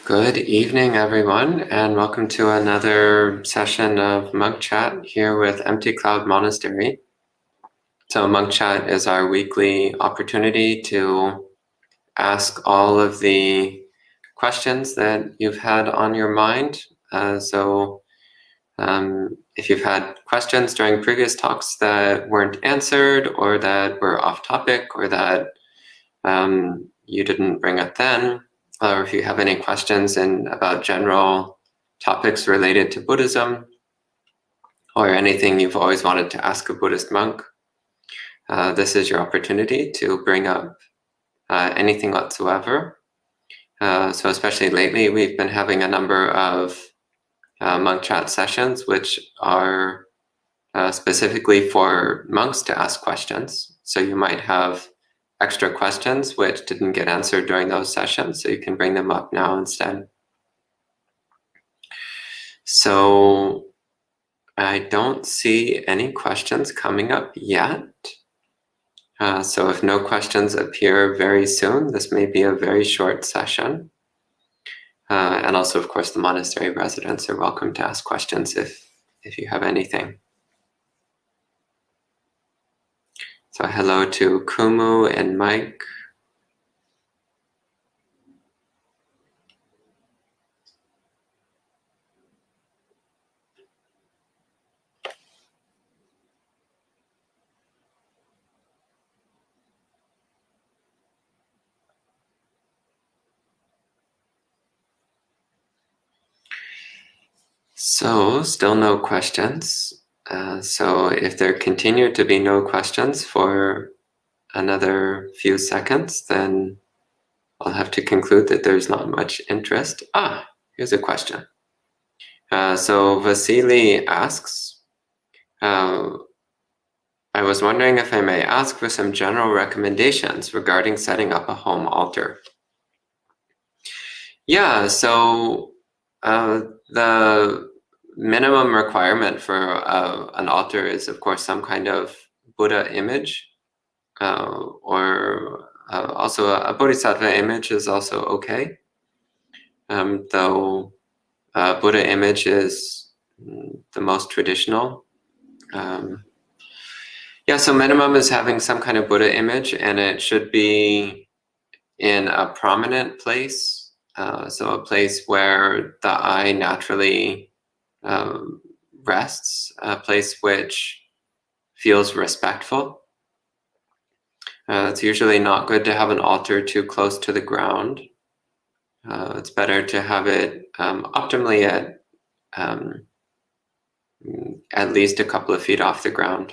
Good evening, everyone, and welcome to another session of Monk Chat here with Empty Cloud Monastery. So Monk Chat is our weekly opportunity to ask all of the questions that you've had on your mind. If you've had questions during previous talks that weren't answered or that were off topic or that you didn't bring up then, or if you have any questions about general topics related to Buddhism, or anything you've always wanted to ask a Buddhist monk, this is your opportunity to bring up anything whatsoever. So especially lately, we've been having a number of monk chat sessions, which are specifically for monks to ask questions. So you might have extra questions which didn't get answered during those sessions, so you can bring them up now instead. So I don't see any questions coming up yet. So if no questions appear very soon, this may be a very short session. And also, of course, the monastery residents are welcome to ask questions if you have anything. So hello to Kumu and Mike. So still no questions. So if there continue to be no questions for another few seconds, then I'll have to conclude that there's not much interest. Here's a question. So Vasily asks, I was wondering if I may ask for some general recommendations regarding setting up a home altar. Yeah, so the minimum requirement for an altar is, of course, some kind of Buddha image, or also a Bodhisattva image is also okay, though Buddha image is the most traditional. So minimum is having some kind of Buddha image, and it should be in a prominent place, so a place where the eye naturally rests, a place which feels respectful. It's usually not good to have an altar too close to the ground. It's better to have it optimally at least a couple of feet off the ground.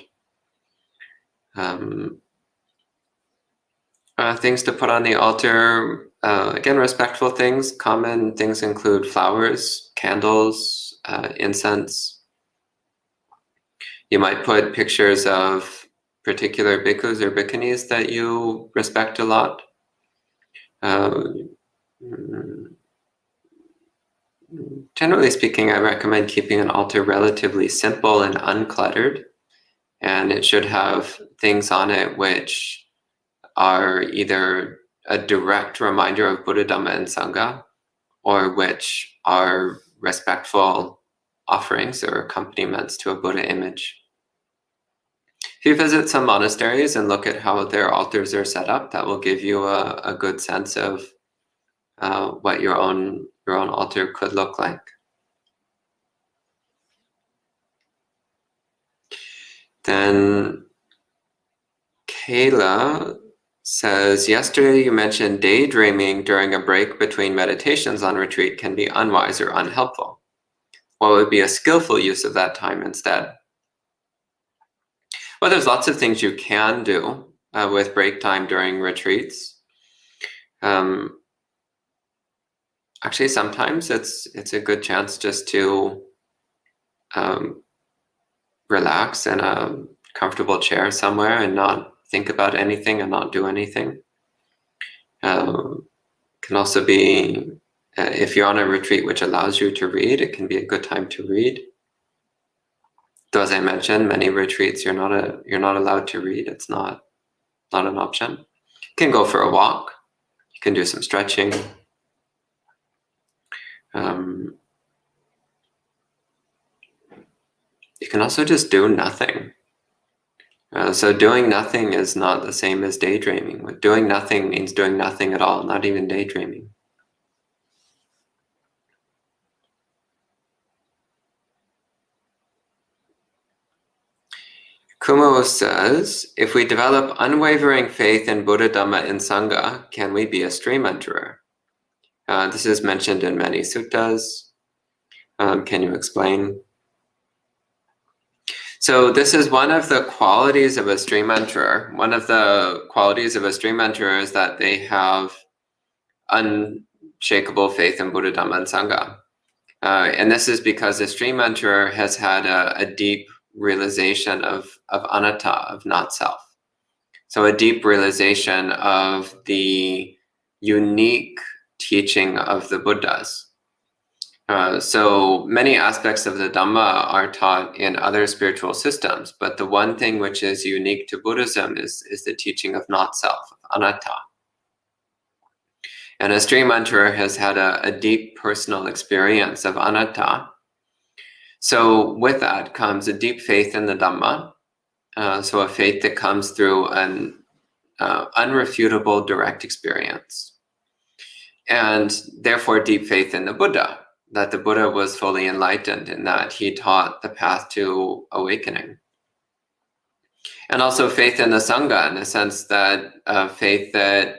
Things to put on the altar, again, respectful things. Common things include flowers, candles, incense. You might put pictures of particular bhikkhus or bhikkhunis that you respect a lot. Generally speaking, I recommend keeping an altar relatively simple and uncluttered, and it should have things on it which are either a direct reminder of Buddha, Dhamma, and Sangha, or which are respectful offerings or accompaniments to a Buddha image. If you visit some monasteries and look at how their altars are set up, that will give you a good sense of what your own altar could look like. Then Kayla says, yesterday you mentioned daydreaming during a break between meditations on retreat can be unwise or unhelpful. What would be a skillful use of that time instead? Well, there's lots of things you can do with break time during retreats. Actually, sometimes it's a good chance just to relax in a comfortable chair somewhere and not think about anything and not do anything. Can also be, if you're on a retreat which allows you to read, it can be a good time to read. Though, as I mentioned, many retreats you're not allowed to read. It's not an option. You can go for a walk. You can do some stretching. You can also just do nothing. So doing nothing is not the same as daydreaming. Doing nothing means doing nothing at all, not even daydreaming. Kumo says, if we develop unwavering faith in Buddha, Dhamma, and Sangha, can we be a stream enterer? This is mentioned in many suttas. Can you explain? So this is one of the qualities of a stream enterer. One of the qualities of a stream enterer is that they have unshakable faith in Buddha, Dhamma, and Sangha. And this is because a stream enterer has had a deep realization of anatta, of not self. So a deep realization of the unique teaching of the Buddhas. So many aspects of the Dhamma are taught in other spiritual systems, but the one thing which is unique to Buddhism is the teaching of not self, of anatta. And a stream enterer has had a deep personal experience of anatta. So with that comes a deep faith in the Dhamma, so a faith that comes through an unrefutable direct experience. And therefore deep faith in the Buddha, that the Buddha was fully enlightened and that he taught the path to awakening. And also faith in the Sangha, in the sense that faith that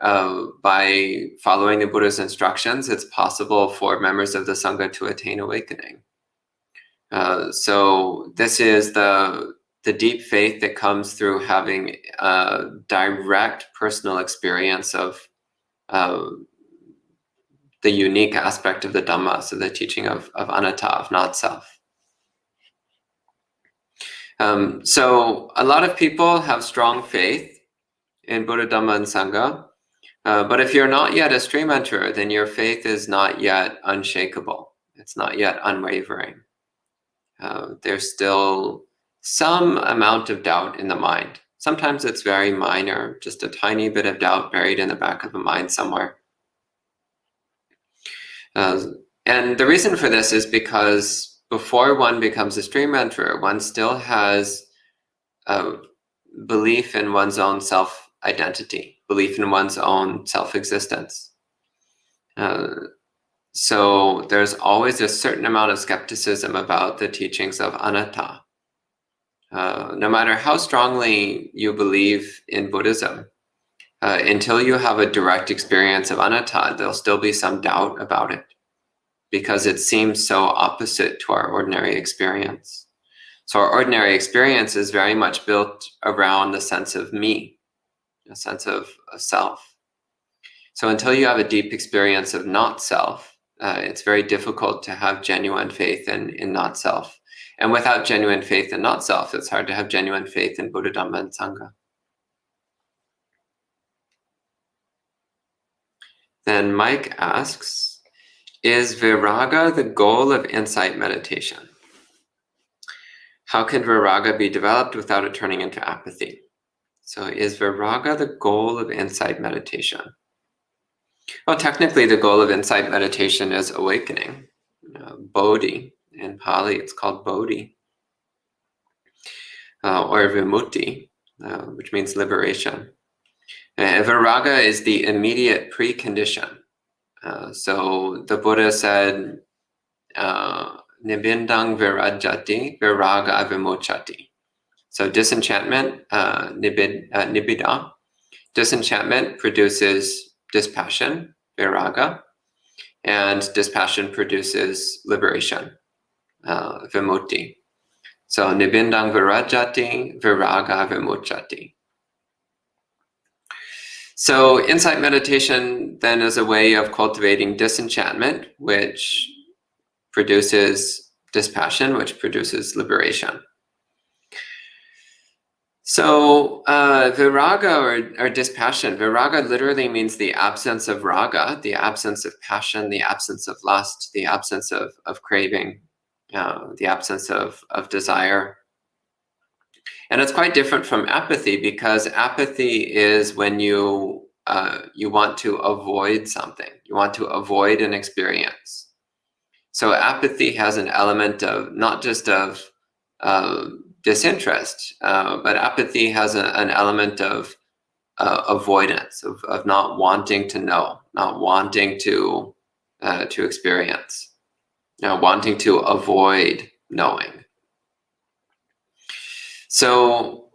by following the Buddha's instructions, it's possible for members of the Sangha to attain awakening. So this is the deep faith that comes through having a direct personal experience of the unique aspect of the Dhamma, so the teaching of anatta, of not self. So a lot of people have strong faith in Buddha, Dhamma, and Sangha, but if you're not yet a stream enterer, then your faith is not yet unshakable. It's not yet unwavering. There's still some amount of doubt in the mind. Sometimes it's very minor, just a tiny bit of doubt buried in the back of the mind somewhere. And the reason for this is because before one becomes a stream enterer, one still has a belief in one's own self-identity, belief in one's own self-existence. So there's always a certain amount of skepticism about the teachings of anatta. No matter how strongly you believe in Buddhism, until you have a direct experience of anatta, there'll still be some doubt about it, because it seems so opposite to our ordinary experience. So our ordinary experience is very much built around the sense of me, a sense of self. So until you have a deep experience of not self, it's very difficult to have genuine faith in not self. And without genuine faith in not self, it's hard to have genuine faith in Buddha, Dhamma, and Sangha. Then Mike asks, is viraga the goal of insight meditation? How can viraga be developed without it turning into apathy? So is viraga the goal of insight meditation? Well, technically the goal of insight meditation is awakening. Bodhi, in Pali it's called bodhi, or vimutti, which means liberation. Viraga is the immediate precondition. So the Buddha said, Nibindang virajati, viraga vimuchati. So disenchantment, nibbida. Disenchantment produces dispassion, viraga, and dispassion produces liberation, vimutti. So nibindang virajati, viraga vimuchati. So insight meditation then is a way of cultivating disenchantment, which produces dispassion, which produces liberation. So viraga or dispassion, viraga literally means the absence of raga, the absence of passion, the absence of lust, the absence of craving, the absence of desire. And it's quite different from apathy, because apathy is when you you want to avoid something. You want to avoid an experience. So apathy has an element of not just of disinterest, but apathy has an element of avoidance, of not wanting to know, not wanting to experience, wanting to avoid knowing. So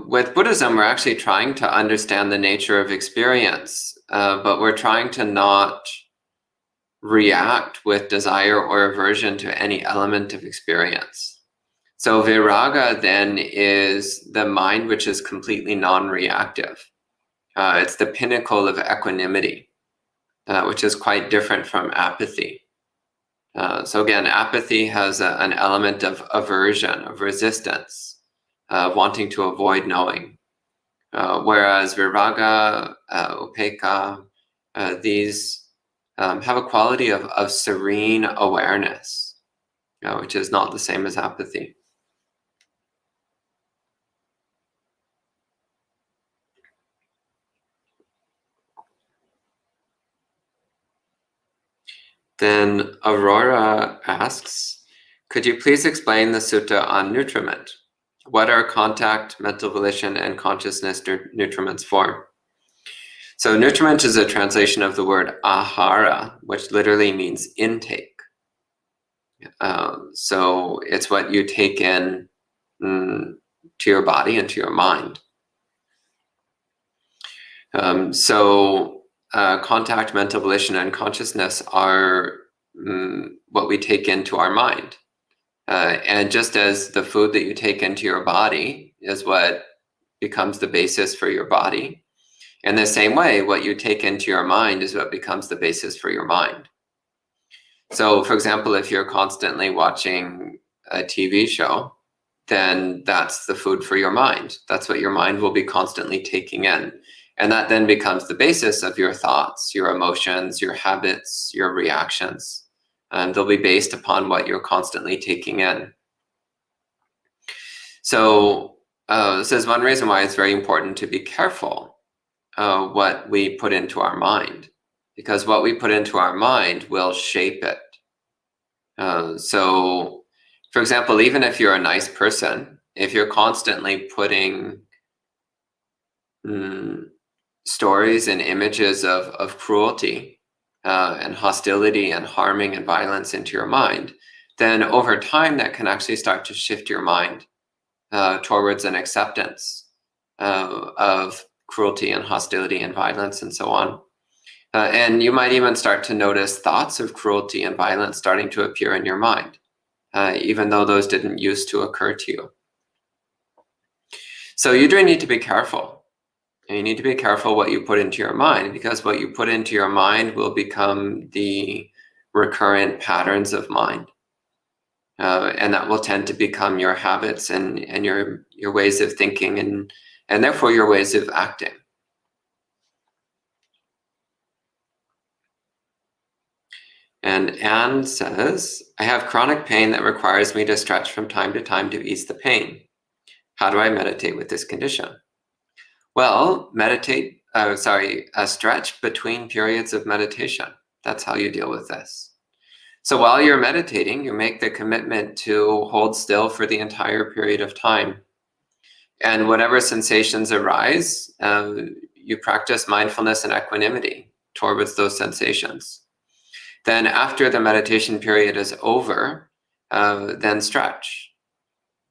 with Buddhism, we're actually trying to understand the nature of experience, but we're trying to not react with desire or aversion to any element of experience. So viraga then is the mind which is completely non-reactive. It's the pinnacle of equanimity, which is quite different from apathy. So again, apathy has an element of aversion, of resistance, of wanting to avoid knowing. Whereas viraga, upekkha, these have a quality of serene awareness, which is not the same as apathy. Then Aurora asks, could you please explain the sutta on nutriment? What are contact, mental volition, and consciousness nutriments for? So nutriment is a translation of the word ahara, which literally means intake. So it's what you take in to your body and to your mind. Contact, mental volition, and consciousness are what we take into our mind. And just as the food that you take into your body is what becomes the basis for your body, in the same way, what you take into your mind is what becomes the basis for your mind. So, for example, if you're constantly watching a TV show, then that's the food for your mind. That's what your mind will be constantly taking in. And that then becomes the basis of your thoughts, your emotions, your habits, your reactions. And they'll be based upon what you're constantly taking in. So this is one reason why it's very important to be careful what we put into our mind, because what we put into our mind will shape it. So, for example, even if you're a nice person, if you're constantly putting stories and images of cruelty and hostility and harming and violence into your mind, then over time that can actually start to shift your mind towards an acceptance of cruelty and hostility and violence and so on. And you might even start to notice thoughts of cruelty and violence starting to appear in your mind, even though those didn't used to occur to you. So you do need to be careful. And you need to be careful what you put into your mind, because what you put into your mind will become the recurrent patterns of mind. And that will tend to become your habits and your ways of thinking and therefore your ways of acting. And Anne says, I have chronic pain that requires me to stretch from time to time to ease the pain. How do I meditate with this condition? Well, stretch between periods of meditation. That's how you deal with this. So while you're meditating, you make the commitment to hold still for the entire period of time. And whatever sensations arise, you practice mindfulness and equanimity towards those sensations. Then after the meditation period is over, then stretch.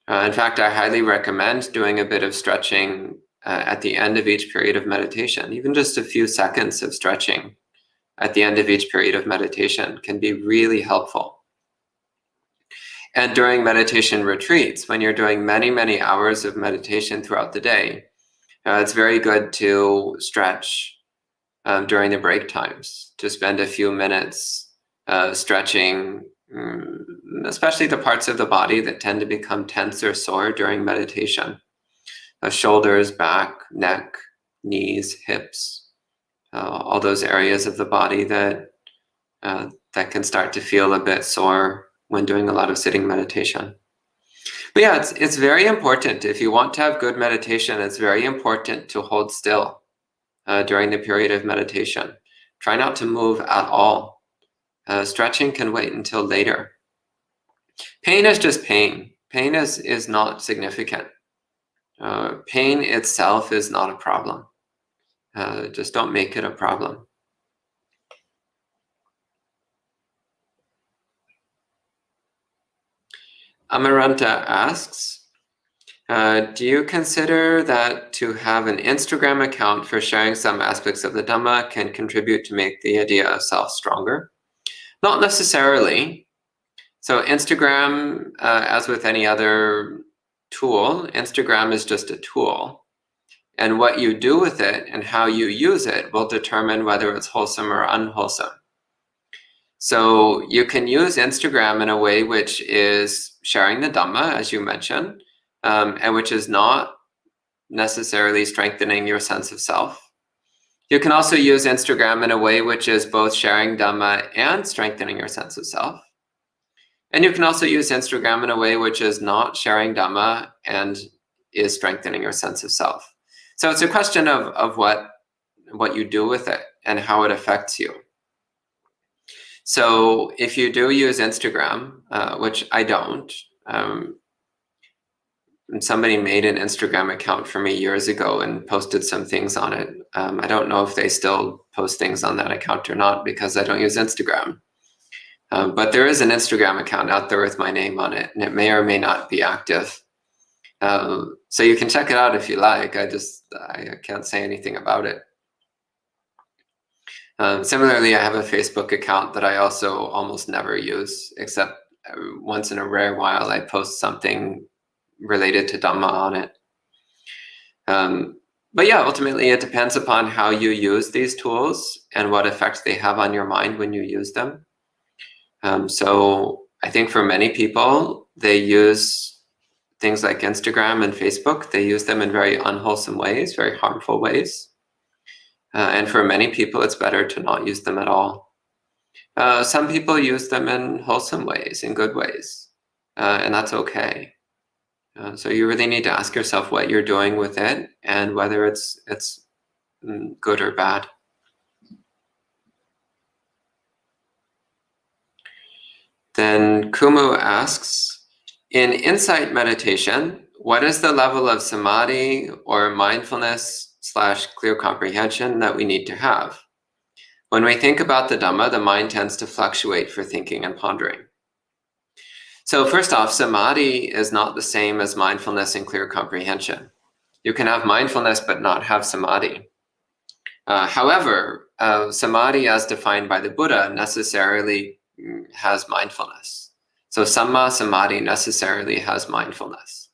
In fact, I highly recommend doing a bit of stretching at the end of each period of meditation. Even just a few seconds of stretching at the end of each period of meditation can be really helpful. And during meditation retreats, when you're doing many, many hours of meditation throughout the day, it's very good to stretch during the break times, to spend a few minutes stretching, especially the parts of the body that tend to become tense or sore during meditation. Shoulders, back, neck, knees, hips, all those areas of the body that can start to feel a bit sore when doing a lot of sitting meditation. But yeah, it's very important. If you want to have good meditation, it's very important to hold still during the period of meditation. Try not to move at all. Stretching can wait until later. Pain is just pain. Pain is not significant. Pain itself is not a problem. Just don't make it a problem. Amaranta asks, do you consider that to have an Instagram account for sharing some aspects of the Dhamma can contribute to make the idea of self stronger? Not necessarily. So Instagram, as with any other tool, Instagram is just a tool. And what you do with it and how you use it will determine whether it's wholesome or unwholesome. So you can use Instagram in a way which is sharing the Dhamma, as you mentioned, and which is not necessarily strengthening your sense of self. You can also use Instagram in a way which is both sharing Dhamma and strengthening your sense of self. And you can also use Instagram in a way which is not sharing Dhamma and is strengthening your sense of self. So it's a question of what you do with it and how it affects you. So if you do use Instagram, which I don't, somebody made an Instagram account for me years ago and posted some things on it. I don't know if they still post things on that account or not because I don't use Instagram. But there is an Instagram account out there with my name on it, and it may or may not be active. So you can check it out if you like. I can't say anything about it. Similarly, I have a Facebook account that I also almost never use, except once in a rare while I post something related to Dhamma on it. But yeah, ultimately it depends upon how you use these tools and what effect they have on your mind when you use them. So I think for many people, they use things like Instagram and Facebook. They use them in very unwholesome ways, very harmful ways. And for many people, it's better to not use them at all. Some people use them in wholesome ways, in good ways, and that's okay. So you really need to ask yourself what you're doing with it and whether it's good or bad. Then Kumu asks, in insight meditation, what is the level of samadhi or mindfulness / clear comprehension that we need to have? When we think about the Dhamma, the mind tends to fluctuate for thinking and pondering. So first off, samadhi is not the same as mindfulness and clear comprehension. You can have mindfulness but not have samadhi. However, samadhi as defined by the Buddha necessarily has mindfulness. So samma samadhi necessarily has mindfulness.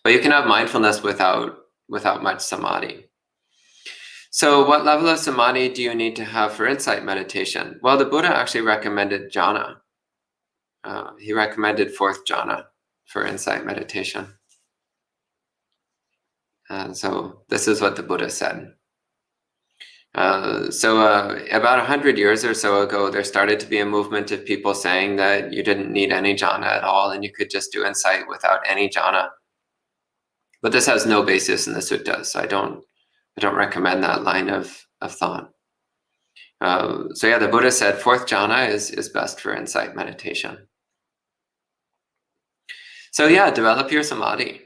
But you can have mindfulness without much samadhi. So what level of samadhi do you need to have for insight meditation? Well, the Buddha actually recommended jhana. He recommended 4th jhana for insight meditation. So this is what the Buddha said. So about 100 years or so ago, there started to be a movement of people saying that you didn't need any jhana at all and you could just do insight without any jhana. But this has no basis in the suttas, so I don't recommend that line of thought. So yeah, the Buddha said 4th jhana is best for insight meditation. So yeah, develop your samadhi.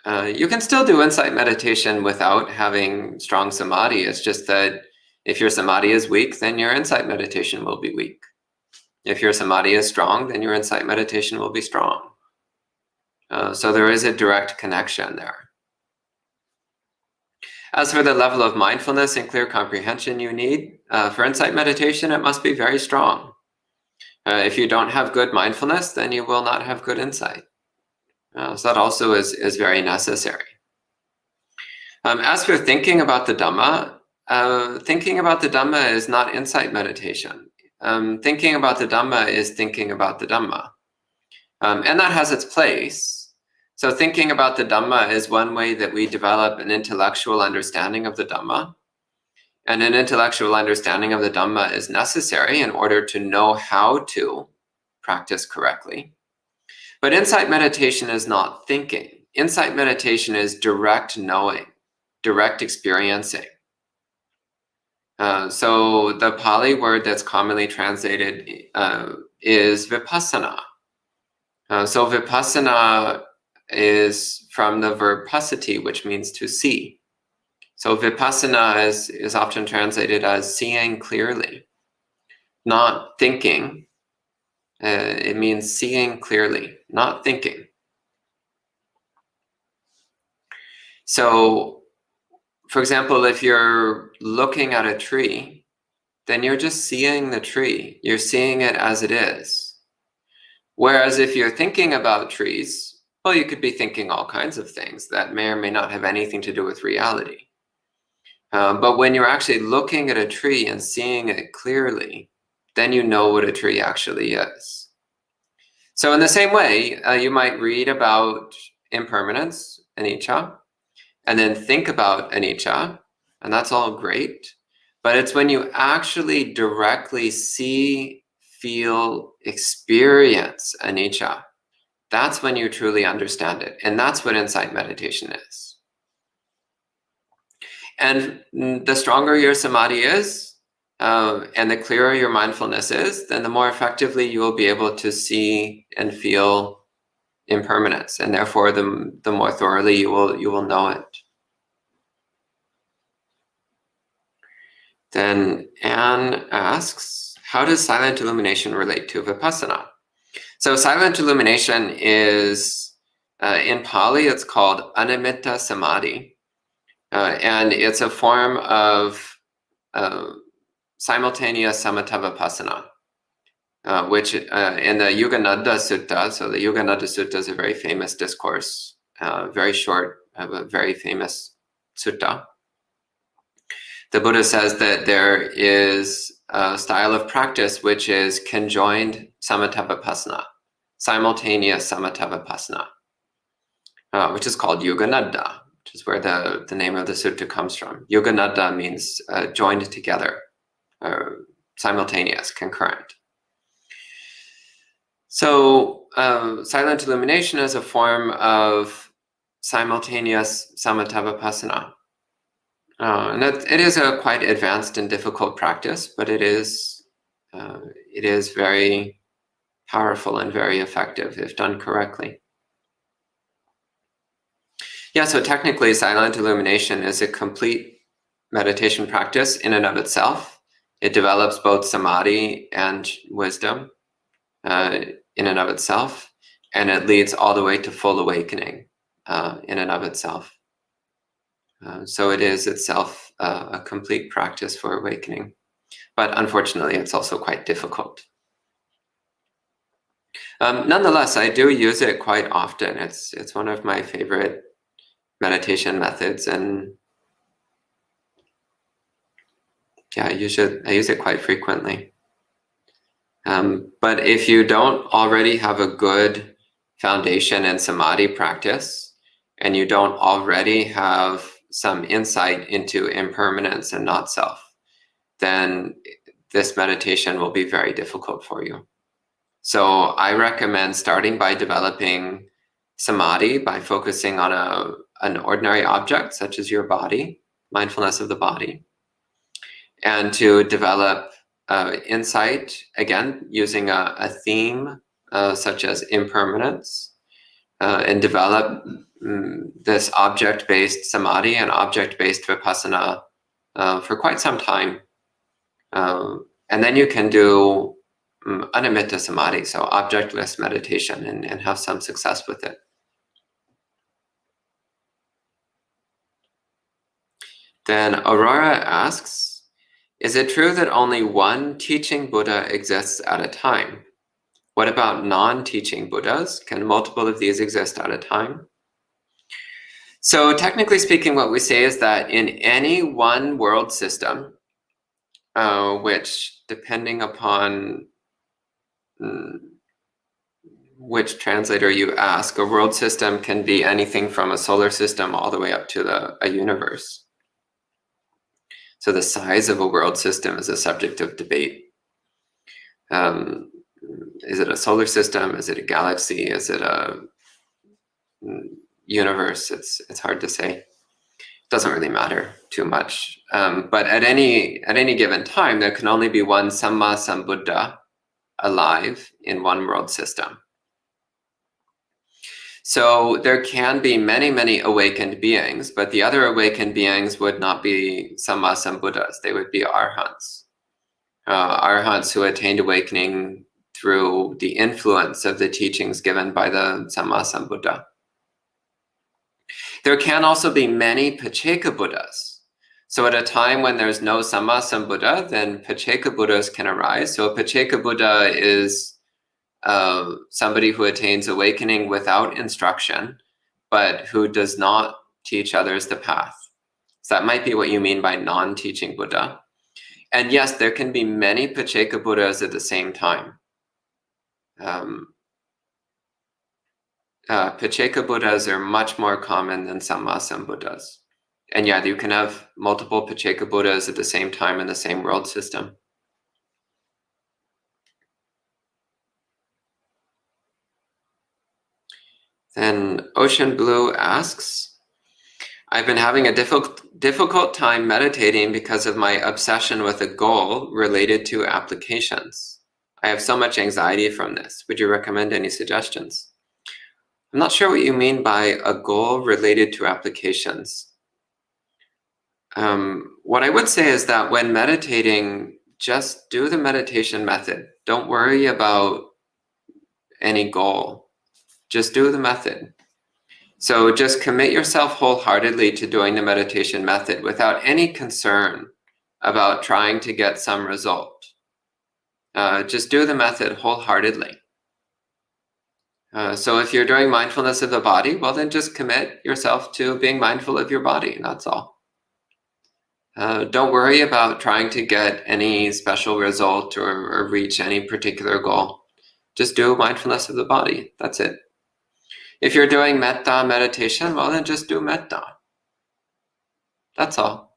You can still do insight meditation without having strong samadhi. It's just that if your samadhi is weak, then your insight meditation will be weak. If your samadhi is strong, then your insight meditation will be strong. So there is a direct connection there. As for the level of mindfulness and clear comprehension you need for insight meditation, it must be very strong. If you don't have good mindfulness, then you will not have good insight. So that also is very necessary. As for thinking about the Dhamma is not insight meditation. Thinking about the Dhamma is thinking about the Dhamma. And that has its place. So thinking about the Dhamma is one way that we develop an intellectual understanding of the Dhamma. And an intellectual understanding of the Dhamma is necessary in order to know how to practice correctly. But insight meditation is not thinking. Insight meditation is direct knowing. direct experiencing. So the Pali word that's commonly translated is Vipassana. So Vipassana is from the verb pasati, which means to see. So Vipassana is often translated as seeing clearly, not thinking. It means seeing clearly, not thinking. So, for example, if you're looking at a tree, then you're just seeing the tree. You're seeing it as it is. Whereas if you're thinking about trees, well, you could be thinking all kinds of things that may or may not have anything to do with reality. But when you're actually looking at a tree and seeing it clearly, then you know what a tree actually is. So in the same way, you might read about impermanence, anicca, and then think about anicca, and that's all great. But it's when you actually directly see, feel, experience anicca, that's when you truly understand it. And that's what insight meditation is. And the stronger your samadhi is, and the clearer your mindfulness is, then the more effectively you will be able to see and feel impermanence, and therefore the more thoroughly you will know it. Then Anne asks, how does silent illumination relate to Vipassana? So silent illumination is, in Pali, it's called Animitta Samadhi. And it's a form of simultaneous samatha vipassana, which in the Yogananda Sutta, so the Yogananda Sutta is a very famous discourse, very short, but very famous sutta. The Buddha says that there is a style of practice which is conjoined samatha vipassana, simultaneous samatha vipassana, which is called Yogananda, which is where the name of the sutta comes from. Yogananda means joined together, simultaneous, concurrent. So silent illumination is a form of simultaneous samatha vipassana. And it is a quite advanced and difficult practice, but it is very powerful and very effective if done correctly. Yeah, so technically silent illumination is a complete meditation practice in and of itself. It develops both samadhi and wisdom in and of itself, and it leads all the way to full awakening in and of itself. So it is itself a complete practice for awakening, but unfortunately it's also quite difficult. Nonetheless, I do use it quite often. It's one of my favorite meditation methods, and yeah, I use it quite frequently. But if you don't already have a good foundation in samadhi practice, and you don't already have some insight into impermanence and not self, then this meditation will be very difficult for you. So I recommend starting by developing samadhi by focusing on an ordinary object, such as your body, mindfulness of the body, and to develop insight, again, using a theme such as impermanence, and develop this object-based samadhi and object-based vipassana for quite some time. And then you can do animitta samadhi, so objectless meditation, and have some success with it. Then Aurora asks, is it true that only one teaching Buddha exists at a time? What about non-teaching Buddhas? Can multiple of these exist at a time? So technically speaking, what we say is that in any one world system, which depending upon which translator you ask, a world system can be anything from a solar system all the way up to a universe. So the size of a world system is a subject of debate. Is it a solar system? Is it a galaxy? Is it a universe? It's hard to say. doesn't really matter too much. But at any given time, there can only be one Samma Sambuddha alive in one world system. So there can be many, many awakened beings, but the other awakened beings would not be Samma Sambuddhas. They would be arhants. Arhants who attained awakening through the influence of the teachings given by the Samma Sambuddha. There can also be many Pacceka Buddhas. So at a time when there's no Samma Sambuddha, then Pacceka Buddhas can arise. So a Pacceka Buddha is somebody who attains awakening without instruction, but who does not teach others the path. So that might be what you mean by non-teaching Buddha. And yes, there can be many Pacceka Buddhas at the same time. Pacceka Buddhas are much more common than Samma Sambuddhas. And yeah, you can have multiple Pacceka Buddhas at the same time in the same world system. Then Ocean Blue asks, I've been having a difficult time meditating because of my obsession with a goal related to applications. I have so much anxiety from this. Would you recommend any suggestions? I'm not sure what you mean by a goal related to applications. What I would say is that when meditating, just do the meditation method. Don't worry about any goal. Just do the method. So just commit yourself wholeheartedly to doing the meditation method without any concern about trying to get some result. Just do the method wholeheartedly. So if you're doing mindfulness of the body, well, then just commit yourself to being mindful of your body, and that's all. Don't worry about trying to get any special result or reach any particular goal. Just do mindfulness of the body. That's it. If you're doing metta meditation, well, then just do metta. That's all.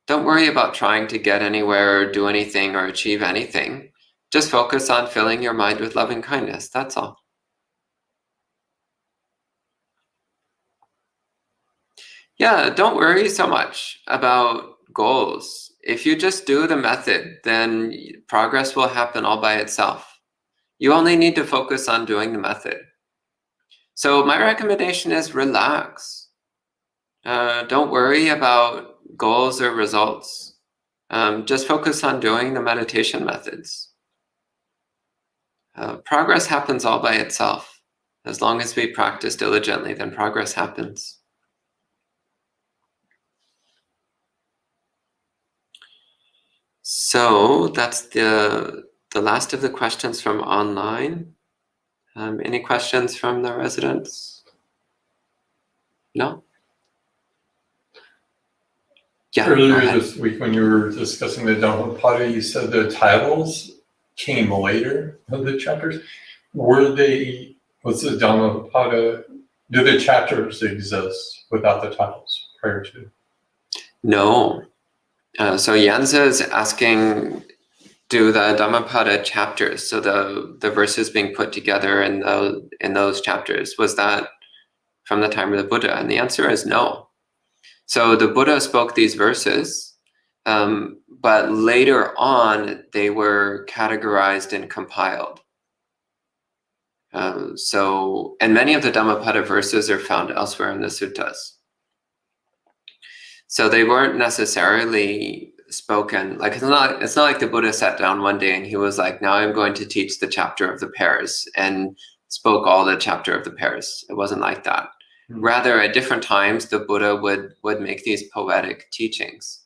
Don't worry about trying to get anywhere or do anything or achieve anything. Just focus on filling your mind with loving kindness. That's all. Yeah, don't worry so much about goals. If you just do the method, then progress will happen all by itself. You only need to focus on doing the method. So my recommendation is relax. Don't worry about goals or results. Just focus on doing the meditation methods. Progress happens all by itself. As long as we practice diligently, then progress happens. So that's the last of the questions from online. Any questions from the residents? No? Yeah. Earlier this week when you were discussing the Dhammapada, you said the titles came later of the chapters. Was the Dhammapada, do the chapters exist without the titles prior to? No. So Yanza is asking, do the Dhammapada chapters, so the verses being put together in those chapters, was that from the time of the Buddha? And the answer is no. So the Buddha spoke these verses, but later on they were categorized and compiled. And many of the Dhammapada verses are found elsewhere in the suttas. So they weren't necessarily spoken, like it's not like the Buddha sat down one day and he was like, now I'm going to teach the chapter of the pairs, and spoke all the chapter of the pairs. It wasn't like that. Rather, at different times, the Buddha would make these poetic teachings.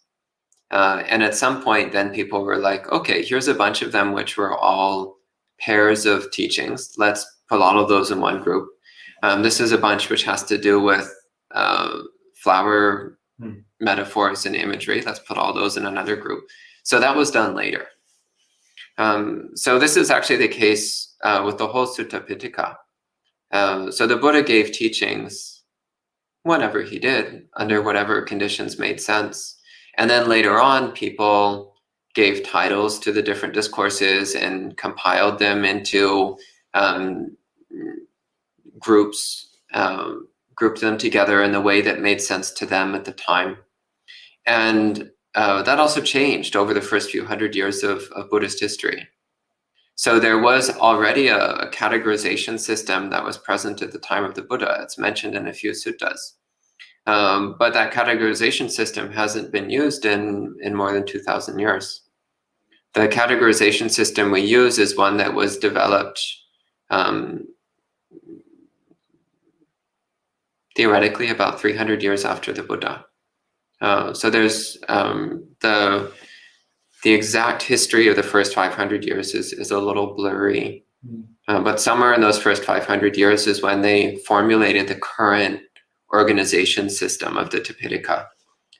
And at some point, then people were like, okay, here's a bunch of them, which were all pairs of teachings. Let's put all of those in one group. This is a bunch which has to do with flower metaphors and imagery. Let's put all those in another group. So that was done later. So this is actually the case with the whole Sutta Pitaka. So the Buddha gave teachings whenever he did, under whatever conditions made sense. And then later on, people gave titles to the different discourses and compiled them into groups grouped them together in the way that made sense to them at the time. And that also changed over the first few hundred years of Buddhist history. So there was already a categorization system that was present at the time of the Buddha. It's mentioned in a few suttas. But that categorization system hasn't been used in more than 2,000 years. The categorization system we use is one that was developed theoretically about 300 years after the Buddha. So there's the exact history of the first 500 years is a little blurry. But somewhere in those first 500 years is when they formulated the current organization system of the Tipitaka,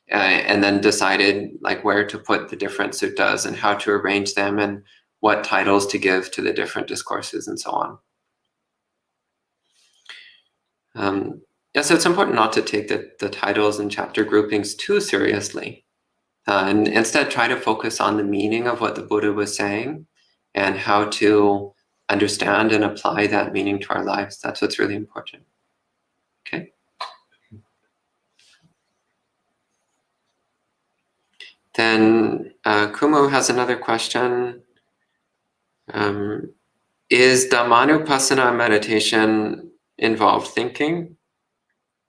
and then decided like where to put the different suttas and how to arrange them and what titles to give to the different discourses and so on. So it's important not to take the titles and chapter groupings too seriously, and instead try to focus on the meaning of what the Buddha was saying and how to understand and apply that meaning to our lives. That's what's really important. Okay. Then Kumu has another question. Is Dhammanupassana meditation involve thinking?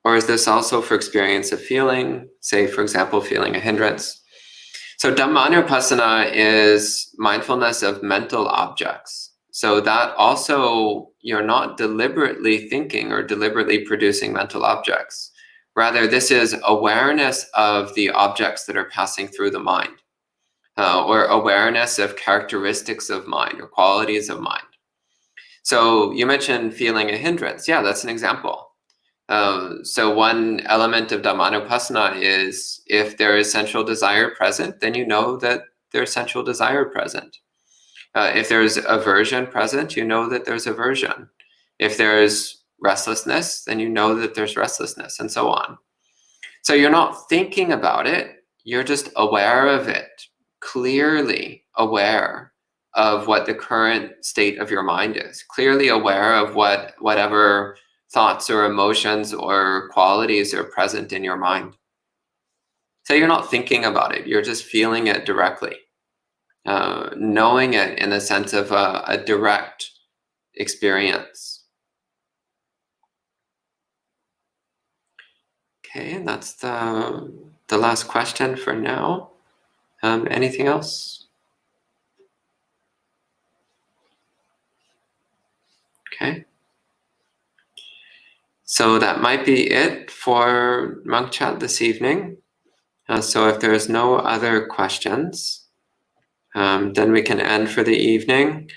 Or is this also for experience of feeling, say, for example, feeling a hindrance? So Dhammanupassana is mindfulness of mental objects. So that also, you're not deliberately thinking or deliberately producing mental objects. Rather, this is awareness of the objects that are passing through the mind, or awareness of characteristics of mind or qualities of mind. So you mentioned feeling a hindrance. Yeah, that's an example. So one element of Dhammanupassana is if there is sensual desire present, then you know that there's sensual desire present. If there's aversion present, you know that there's aversion. If there's restlessness, then you know that there's restlessness, and so on. So you're not thinking about it, you're just aware of it, clearly aware of what the current state of your mind is, clearly aware of whatever thoughts or emotions or qualities are present in your mind. So you're not thinking about it, you're just feeling it directly, knowing it in the sense of a direct experience. Okay, and that's the last question for now. Anything else? Okay. So that might be it for Monk Chat this evening. So if there's no other questions, then we can end for the evening.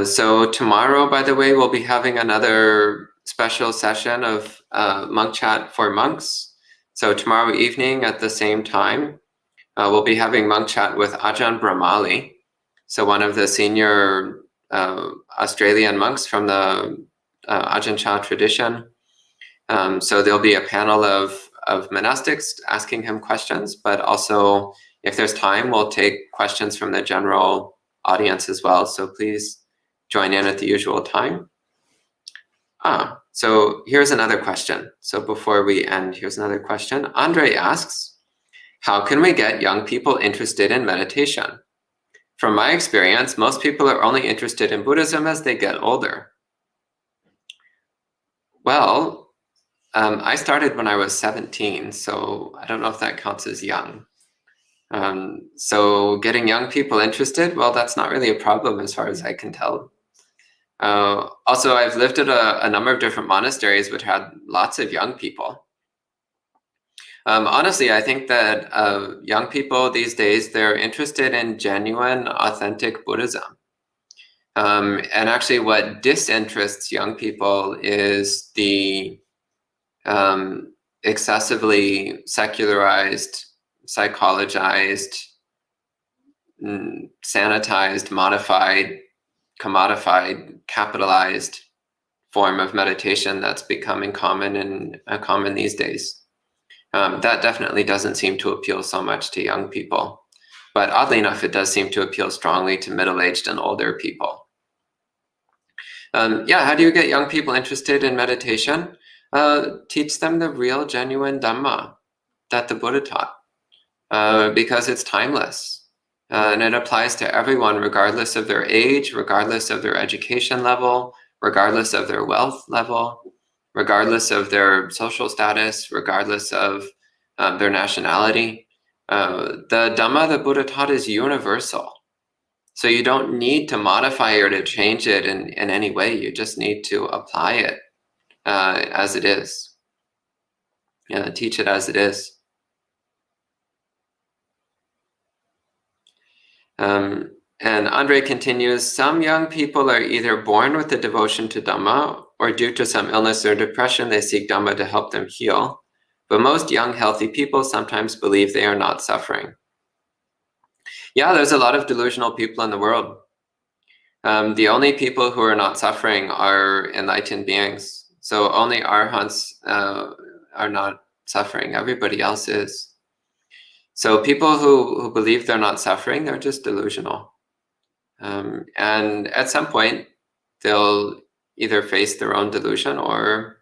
So tomorrow, by the way, we'll be having another special session of Monk Chat for monks. So tomorrow evening at the same time, we'll be having Monk Chat with Ajahn Brahmali, so one of the senior Australian monks from the Ajahn Chah tradition. So there'll be a panel of monastics asking him questions, but also if there's time, we'll take questions from the general audience as well. So please join in at the usual time. So here's another question. So before we end, here's another question. Andre asks, how can we get young people interested in meditation? From my experience, most people are only interested in Buddhism as they get older. Well, I started when I was 17, so I don't know if that counts as young. So getting young people interested, well, that's not really a problem as far as I can tell. Also, I've lived at a number of different monasteries which had lots of young people. Honestly, I think that young people these days, they're interested in genuine, authentic Buddhism. And actually what disinterests young people is the excessively secularized, psychologized, sanitized, modified, commodified, capitalized form of meditation that's becoming common these days. That definitely doesn't seem to appeal so much to young people. But oddly enough, it does seem to appeal strongly to middle-aged and older people. How do you get young people interested in meditation? Teach them the real, genuine Dhamma that the Buddha taught, because it's timeless. And it applies to everyone, regardless of their age, regardless of their education level, regardless of their wealth level, regardless of their social status, regardless of their nationality. The Dhamma the Buddha taught is universal. So you don't need to modify or to change it in any way. You just need to apply it as it is. Teach it as it is. And Andre continues, some young people are either born with a devotion to Dhamma, or due to some illness or depression, they seek Dhamma to help them heal. But most young, healthy people sometimes believe they are not suffering. Yeah, there's a lot of delusional people in the world. The only people who are not suffering are enlightened beings. So only arhants are not suffering. Everybody else is. So people who believe they're not suffering, they're just delusional. And at some point, they'll either face their own delusion or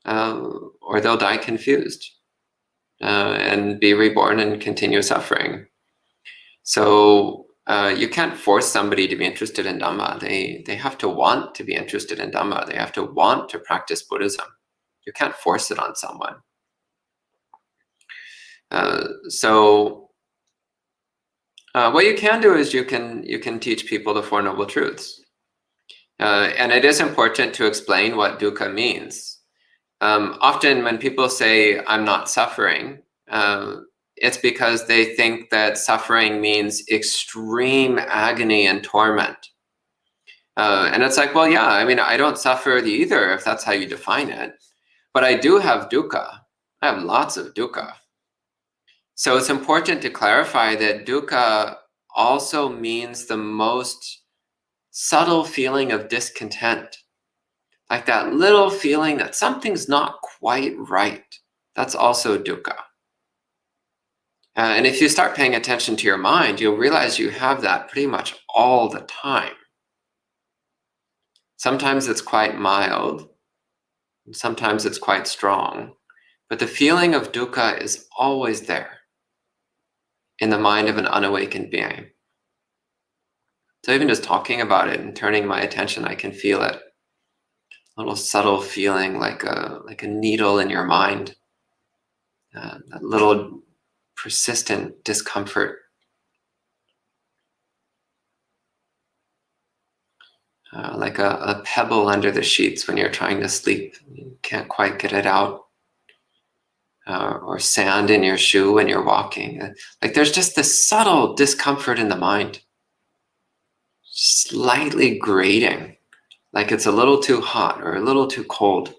they'll die confused and be reborn and continue suffering. So you can't force somebody to be interested in Dhamma. They have to want to be interested in Dhamma. They have to want to practice Buddhism. You can't force it on someone. So what you can do is you can teach people the Four Noble Truths. And it is important to explain what dukkha means. Often when people say, I'm not suffering, it's because they think that suffering means extreme agony and torment. And it's like, well, yeah, I mean, I don't suffer either, if that's how you define it. But I do have dukkha. I have lots of dukkha. So it's important to clarify that dukkha also means the most subtle feeling of discontent. Like that little feeling that something's not quite right. That's also dukkha. And if you start paying attention to your mind, you'll realize you have that pretty much all the time. Sometimes it's quite mild, and sometimes it's quite strong, but the feeling of dukkha is always there in the mind of an unawakened being. So even just talking about it and turning my attention, I can feel it. A little subtle feeling like a needle in your mind, that little persistent discomfort. Like a pebble under the sheets when you're trying to sleep. You can't quite get it out. Or sand in your shoe when you're walking. Like there's just this subtle discomfort in the mind. Slightly grating. Like it's a little too hot or a little too cold.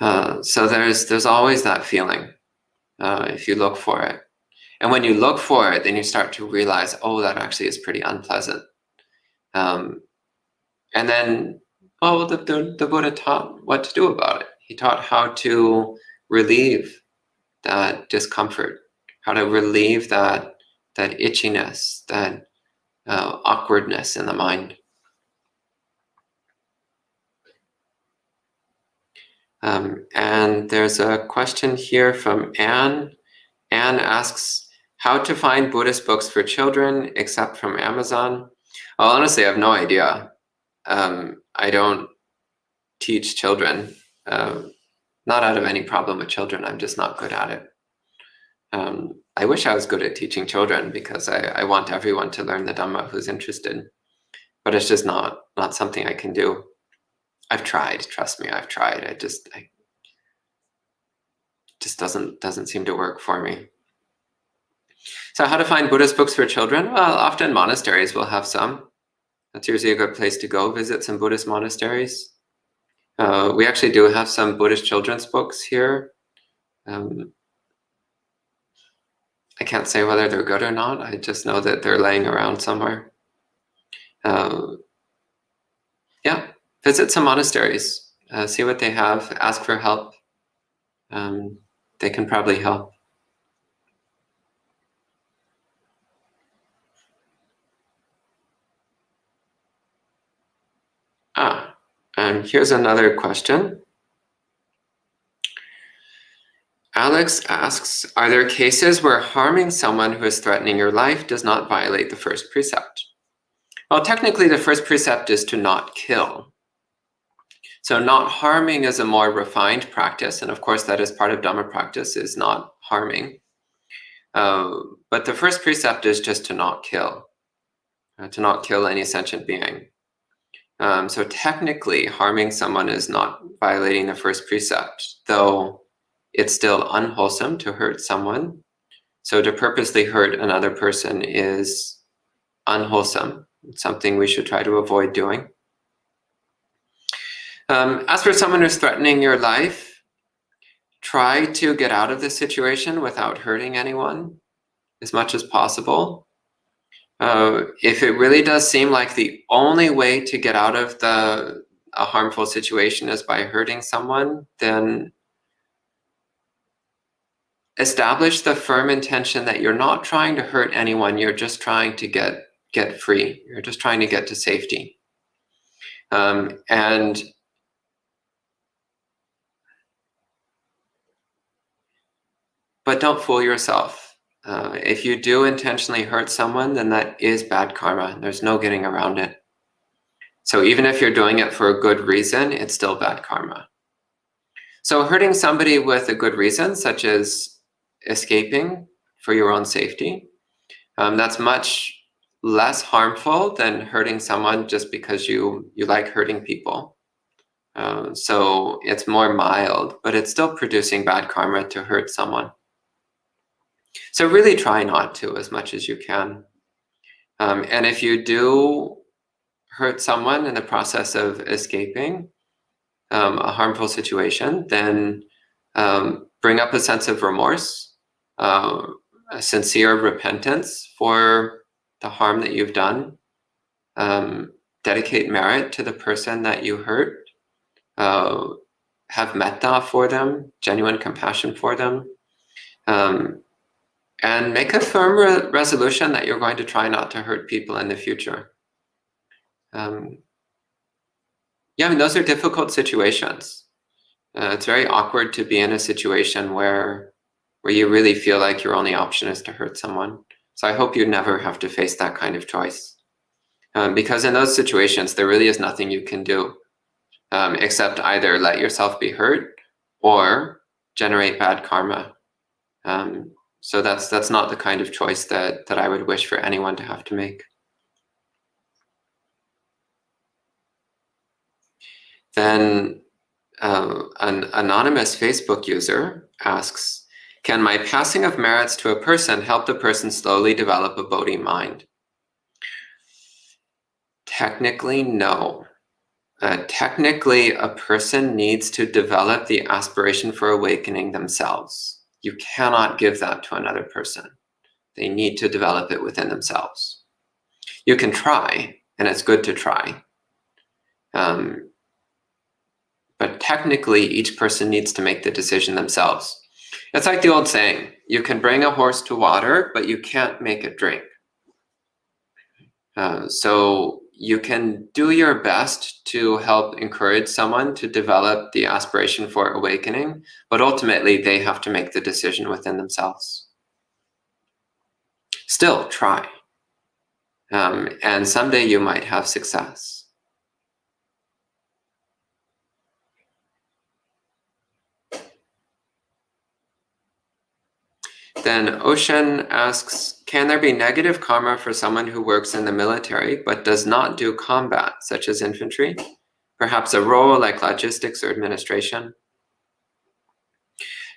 So there's always that feeling if you look for it. And when you look for it, then you start to realize, oh, that actually is pretty unpleasant. And then, oh, the Buddha taught what to do about it. He taught how to relieve that discomfort, how to relieve that itchiness, that awkwardness in the mind. And there's a question here from Anne. Anne asks, how to find Buddhist books for children except from Amazon? Well, honestly, I have no idea. I don't teach children, not out of any problem with children. I'm just not good at it. I wish I was good at teaching children because I want everyone to learn the Dhamma who's interested, but it's just not something I can do. I've tried, trust me, I've tried. It just doesn't seem to work for me. So how to find Buddhist books for children? Well, often monasteries will have some. That's usually a good place to go, visit some Buddhist monasteries. We actually do have some Buddhist children's books here. I can't say whether they're good or not. I just know that they're laying around somewhere. Yeah, visit some monasteries, see what they have, ask for help. They can probably help. Here's another question. Alex asks, are there cases where harming someone who is threatening your life does not violate the first precept? Well, technically the first precept is to not kill. So not harming is a more refined practice, and of course that is part of Dhamma practice, is not harming. But the first precept is just to not kill any sentient being. So technically harming someone is not violating the first precept, though it's still unwholesome to hurt someone. So to purposely hurt another person is unwholesome. It's something we should try to avoid doing. As for someone who's threatening your life, try to get out of the situation without hurting anyone as much as possible. If it really does seem like the only way to get out of a harmful situation is by hurting someone, then establish the firm intention that you're not trying to hurt anyone, you're just trying to get free. You're just trying to get to safety. But don't fool yourself. If you do intentionally hurt someone, then that is bad karma. There's no getting around it. So even if you're doing it for a good reason, it's still bad karma. So hurting somebody with a good reason, such as escaping for your own safety, that's much less harmful than hurting someone just because you like hurting people. So it's more mild, but it's still producing bad karma to hurt someone. So really try not to as much as you can. And if you do hurt someone in the process of escaping a harmful situation, then bring up a sense of remorse, a sincere repentance for the harm that you've done. Dedicate merit to the person that you hurt. Have metta for them, genuine compassion for them. And make a firm resolution that you're going to try not to hurt people in the future. Yeah, I mean, those are difficult situations. It's very awkward to be in a situation where you really feel like your only option is to hurt someone. So I hope you never have to face that kind of choice. Because in those situations, there really is nothing you can do except either let yourself be hurt or generate bad karma. So that's not the kind of choice that I would wish for anyone to have to make. Then an anonymous Facebook user asks, can my passing of merits to a person help the person slowly develop a Bodhi mind? Technically, no. Technically, a person needs to develop the aspiration for awakening themselves. You cannot give that to another person. They need to develop it within themselves. You can try, and it's good to try. But technically, each person needs to make the decision themselves. It's like the old saying, you can bring a horse to water, but you can't make it drink. So you can do your best to help encourage someone to develop the aspiration for awakening, but ultimately they have to make the decision within themselves. Still, try. And someday you might have success. Then Ocean asks, can there be negative karma for someone who works in the military but does not do combat, such as infantry? Perhaps a role like logistics or administration?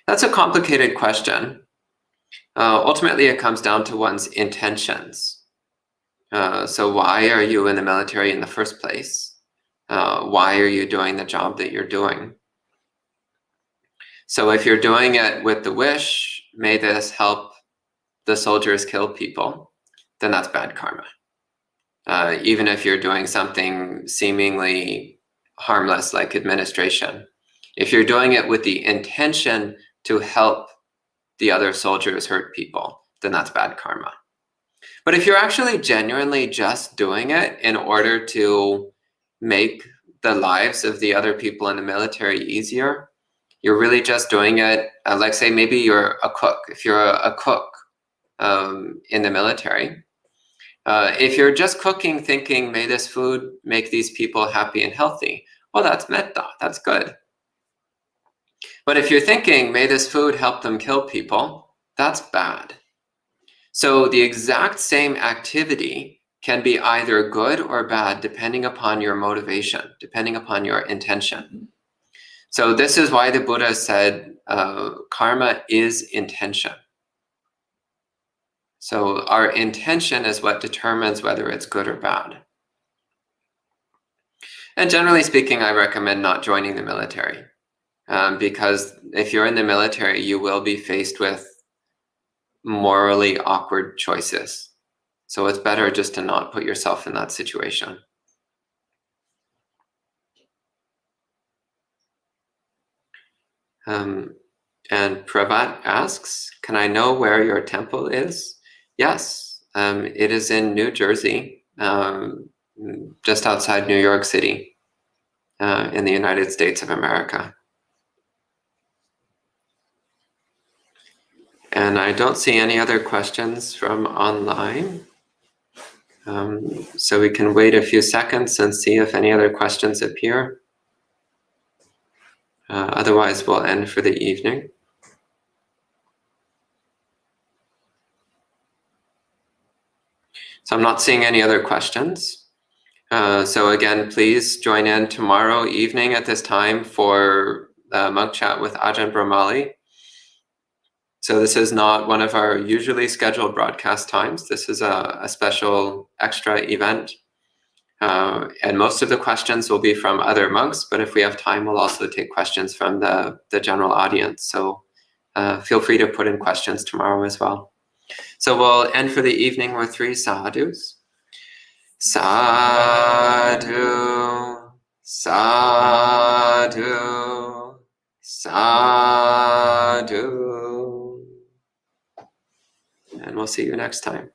That's a complicated question. Ultimately, it comes down to one's intentions. So why are you in the military in the first place? Why are you doing the job that you're doing? So if you're doing it with the wish, may this help the soldiers kill people, then that's bad karma. Even if you're doing something seemingly harmless like administration. If you're doing it with the intention to help the other soldiers hurt people, then that's bad karma. But if you're actually genuinely just doing it in order to make the lives of the other people in the military easier, you're really just doing it, like say maybe you're a cook. If you're a cook in the military, if you're just cooking thinking, may this food make these people happy and healthy, well, that's metta, that's good. But if you're thinking, may this food help them kill people, that's bad. So the exact same activity can be either good or bad depending upon your motivation, depending upon your intention. So this is why the Buddha said karma is intention. So our intention is what determines whether it's good or bad. And generally speaking, I recommend not joining the military because if you're in the military, you will be faced with morally awkward choices. So it's better just to not put yourself in that situation. And Pravat asks, can I know where your temple is? Yes, it is in New Jersey, just outside New York City, in the United States of America. And I don't see any other questions from online. So we can wait a few seconds and see if any other questions appear. Otherwise, we'll end for the evening. So I'm not seeing any other questions. So again, please join in tomorrow evening at this time for Monk Chat with Ajahn Brahmali. So this is not one of our usually scheduled broadcast times. This is a special extra event. And most of the questions will be from other monks, but if we have time, we'll also take questions from the general audience. So feel free to put in questions tomorrow as well. So we'll end for the evening with 3 sadhus. Sadhu, sadhu, sadhu. And we'll see you next time.